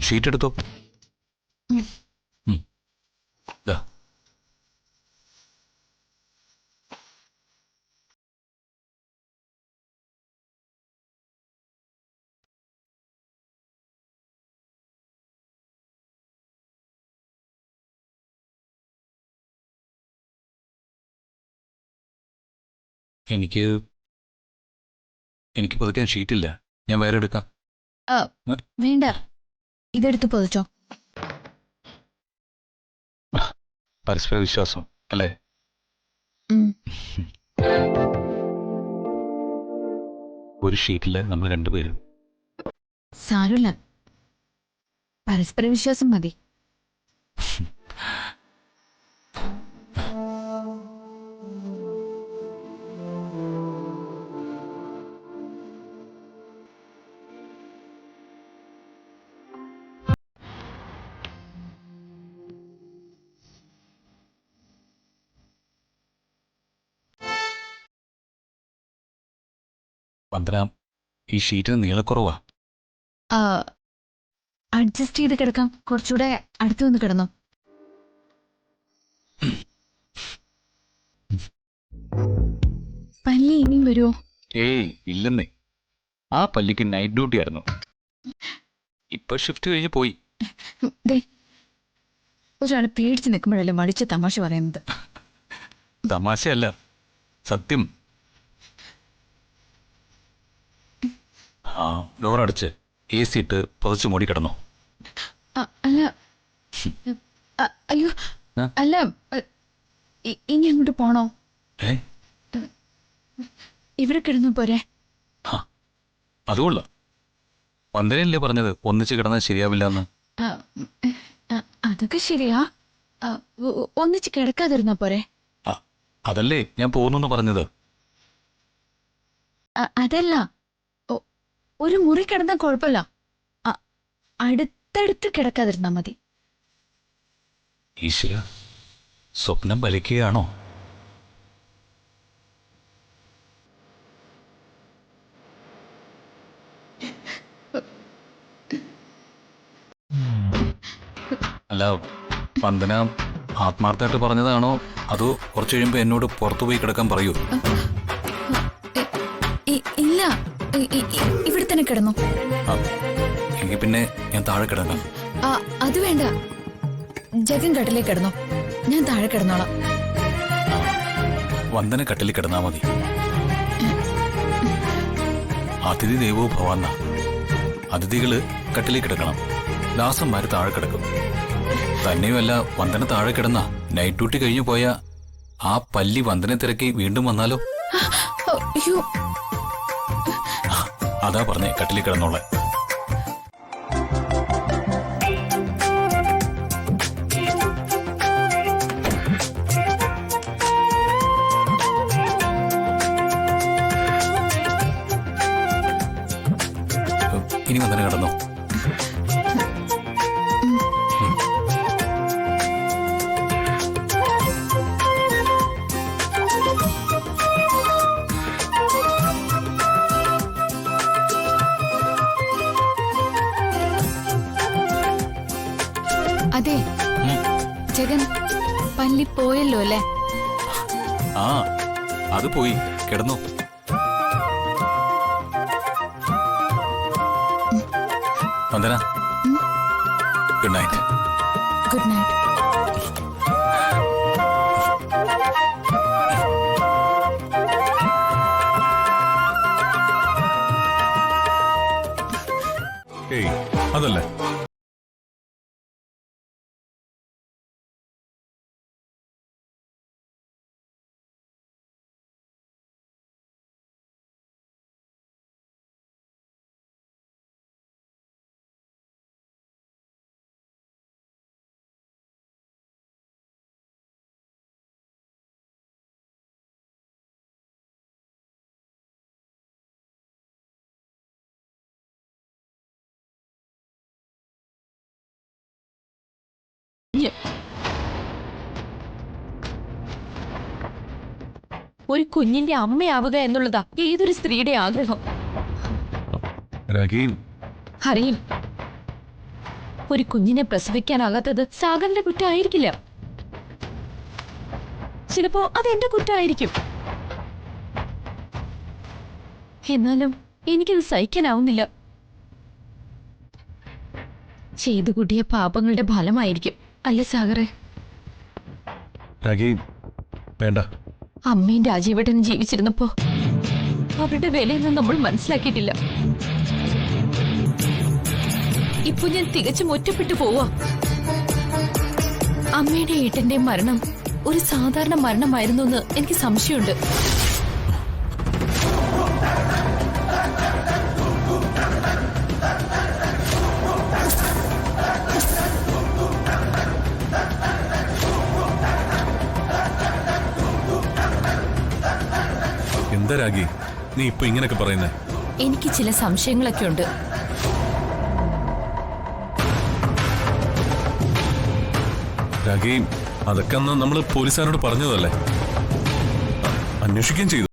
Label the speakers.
Speaker 1: Sheet എടുത്തോ. ദാ. എനിക്ക് എനിക്ക് പുതയ്ക്കാൻ ഷീറ്റില്ല. ഞാൻ വേറെ എടുക്കാം.
Speaker 2: വേണ്ട, ഇതെടുത്ത് പൊതിച്ചോ.
Speaker 1: പരസ്പര വിശ്വാസം അല്ലേ? ഒരു ഷീറ്റില് നമ്മൾ രണ്ടുപേരും.
Speaker 2: സാരമില്ല, പരസ്പര വിശ്വാസം മതി.
Speaker 1: വന്ദന, ഈ ഷീറ്റിന് നീളക്കുറവാ.
Speaker 2: അഡ്ജസ്റ്റ് ചെയ്ത് കിടക്കാം. കുറച്ചുകൂടെ അടുത്ത് വന്ന് കിടന്നോ. പല്ലി ഇനിയും വരുമോ?
Speaker 1: ഏയ് ഇല്ലെന്നേ. ആ പല്ലിക്ക് നൈറ്റ് ഡ്യൂട്ടി ആയിരുന്നു. ഇപ്പൊ ഷിഫ്റ്റ് കഴിഞ്ഞ് പോയി.
Speaker 2: ഒരാൾ പേടിച്ച് നിൽക്കുമ്പോഴല്ലേ മടിച്ച തമാശ പറയുന്നത്.
Speaker 1: തമാശയല്ല, സത്യം. ആ ഡോറടച്ച് AC ഇട്ട് പുതച്ച് മൂടി കിടന്നു.
Speaker 2: അല്ല, അയ്യോ, അല്ല, ഇനി അങ്ങോട്ട് പോണോ? ഇവിടെ കിടന്നു പോരെ?
Speaker 1: അതുകൊള്ള. വന്ദനയല്ലേ പറഞ്ഞത് ഒന്നിച്ച് കിടന്നാൽ ശരിയാവില്ലെന്ന്.
Speaker 2: അതൊക്കെ ശരിയാ. ഒന്നിച്ച് കിടക്കാതിരുന്നാ പോരെ?
Speaker 1: അതല്ലേ ഞാൻ പോകുന്നു പറഞ്ഞത്.
Speaker 2: അതല്ല, ഒരു മുറി കിടന്നാൽ കുഴപ്പമില്ല. അടുത്തടുത്ത് കിടക്കാതിരുന്നാ മതി.
Speaker 1: ഈശ്വര, സ്വപ്നം വലിക്കുകയാണോ? അല്ല, വന്ദന ആത്മാർത്ഥമായിട്ട് പറഞ്ഞതാണോ അതോ കുറച്ച് കഴിയുമ്പോ എന്നോട് പുറത്തു പോയി കിടക്കാൻ പറയൂ?
Speaker 2: ഇല്ല, ഇവിടെ തന്നെ കിടന്നു.
Speaker 1: എങ്കിൽ പിന്നെ ഞാൻ താഴെ കിടക്കാം.
Speaker 2: അത് വേണ്ട, ജഗൻ കട്ടിലേ കിടന്നു, ഞാൻ താഴെ കിടന്നോളാം.
Speaker 1: വന്ദന കട്ടിലിൽ കിടന്നാ മതി. അതിഥി ദേവോ ഭവാന്ന. അതിഥികള് കട്ടിലിൽ കിടക്കണം, ദാസന്മാര് താഴെ കിടക്കും. തന്നെയുമല്ല, വന്ദന താഴെ കിടന്ന നൈറ്റ് ഡ്യൂട്ടി കഴിഞ്ഞു പോയ ആ പല്ലി വന്ദനെ തിരക്കി വീണ്ടും വന്നാലോ? അതാ പറഞ്ഞേ കട്ടിലിൽ കിടന്നോളെ. ഇനി വന്ദന കിടന്നോ.
Speaker 2: അതെ, ജഗൻ പല്ലി പോയല്ലോ അല്ലേ?
Speaker 1: അത് പോയി കിടന്നു. Vandana, good night.
Speaker 2: Good night.
Speaker 1: ഏയ് അതല്ലേ.
Speaker 3: ഒരു കുഞ്ഞിന്റെ അമ്മയാവുക എന്നുള്ളതാ ഏതൊരു സ്ത്രീയുടെ ആഗ്രഹം. അറിയും. ഒരു കുഞ്ഞിനെ പ്രസവിക്കാനാകാത്തത് സാഗറിന്റെ കുറ്റമായിരിക്കില്ല. ചിലപ്പോ അത് എന്റെ കുറ്റമായിരിക്കും. എന്നാലും എനിക്കത് സഹിക്കാനാവുന്നില്ല. ചെയ്തു കൂട്ടിയ പാപങ്ങളുടെ ഫലമായിരിക്കും അല്ലേ സാഗറെ?
Speaker 4: രാഗി വേണ്ട.
Speaker 3: അമ്മയും രാജീവേട്ടനും ജീവിച്ചിരുന്നപ്പോ അവരുടെ വിലയൊന്നും നമ്മൾ മനസ്സിലാക്കിയിട്ടില്ല. ഇപ്പൊ ഞാൻ തികച്ചും ഒറ്റപ്പെട്ടു പോവാ. അമ്മയുടെ ഏട്ടന്റെ മരണം ഒരു സാധാരണ മരണമായിരുന്നു എന്ന് എനിക്ക് സംശയമുണ്ട്.
Speaker 4: എന്താ രാഗി നീ ഇപ്പൊ ഇങ്ങനൊക്കെ പറയുന്നേ?
Speaker 3: എനിക്ക് ചില സംശയങ്ങളൊക്കെ ഉണ്ട്.
Speaker 4: രാഗി അതൊക്കെ അന്ന് നമ്മള് പോലീസുകാരോട് പറഞ്ഞതല്ലേ, അന്വേഷിക്കുകയും ചെയ്തു.